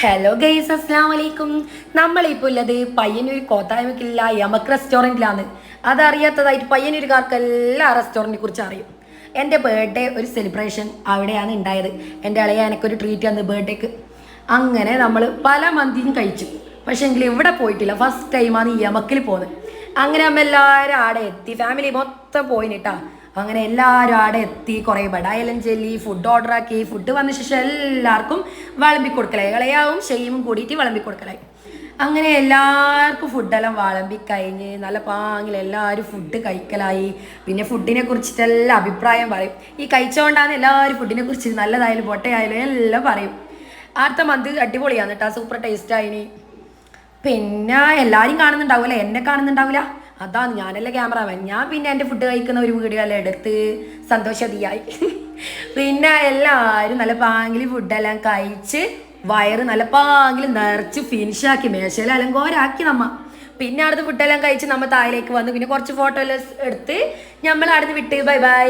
Hello guys, അസ്സലാമു അലൈക്കും. നമ്മളിപ്പോൾ ഉള്ളത് പയ്യന്നൂർ കോത്തായ്മയ്ക്കുള്ള യമക് റെസ്റ്റോറൻറ്റിലാണ്. അതറിയാത്തതായിട്ട് പയ്യന്നൂരുകാർക്ക് എല്ലാ റെസ്റ്റോറൻറ്റിനെ കുറിച്ച് അറിയും. എൻ്റെ ബർത്ത്ഡേ ഒരു സെലിബ്രേഷൻ അവിടെയാണ് ഉണ്ടായത്. എൻ്റെ ഇളയ എനിക്കൊരു ട്രീറ്റ് തന്നു ബർത്ത്ഡേക്ക്. അങ്ങനെ നമ്മൾ പല മന്തിയും കഴിച്ചു. പക്ഷേ എങ്കിൽ ഇവിടെ പോയിട്ടില്ല. ഫസ്റ്റ് ടൈമാണ് ഈ യമക്കിൽ പോകുന്നത്. അങ്ങനെ നമ്മൾ എല്ലാവരും ആടെ എത്തി. ഫാമിലി മൊത്തം പോയിട്ടാ. അങ്ങനെ എല്ലാവരും അവിടെ എത്തി. കുറേ ബടായെല്ലാം ചൊല്ലി ഫുഡ് ഓർഡർ ആക്കി. ഫുഡ് വന്ന ശേഷം എല്ലാവർക്കും വിളമ്പി കൊടുക്കലായി. ഇളയാവും ഷെയ്മും കൂടിയിട്ട് വിളമ്പി കൊടുക്കലായി. അങ്ങനെ എല്ലാവർക്കും ഫുഡെല്ലാം വിളമ്പി കഴിഞ്ഞ് നല്ല പാങ്ങിൽ എല്ലാവരും ഫുഡ് കഴിക്കലായി. പിന്നെ ഫുഡിനെ കുറിച്ചിട്ടെല്ലാം അഭിപ്രായം പറയും. ഈ കഴിച്ചുകൊണ്ടാണ് എല്ലാവരും ഫുഡിനെ കുറിച്ച് നല്ലതായാലും പൊട്ടയായാലും എല്ലാം പറയും. അടുത്ത മന്ത് അടിപൊളിയാണ് കേട്ടോ, സൂപ്പർ ടേസ്റ്റായിന്. പിന്നെ എല്ലാവരും കാണുന്നുണ്ടാവില്ല, എന്നെ കാണുന്നുണ്ടാവില്ല. അതാണ് ഞാനല്ലേ ക്യാമറാമാൻ. ഞാൻ പിന്നെ എൻ്റെ ഫുഡ് കഴിക്കുന്ന ഒരു വീഡിയോ എല്ലാം എടുത്ത് സന്തോഷതിയായി. പിന്നെ എല്ലാവരും നല്ല പാങ്ങിൽ ഫുഡെല്ലാം കഴിച്ച് വയറ് നല്ല പാങ്ങിൽ നിറച്ച് ഫിനിഷാക്കി മേശയിലും അലങ്കോരാക്കി നമ്മ. പിന്നെ അവിടുന്ന് ഫുഡെല്ലാം കഴിച്ച് നമ്മൾ താഴേക്ക് വന്ന് പിന്നെ കുറച്ച് ഫോട്ടോ എല്ലാം എടുത്ത് നമ്മൾ അവിടുന്ന് വിട്ട് ബൈ ബൈ.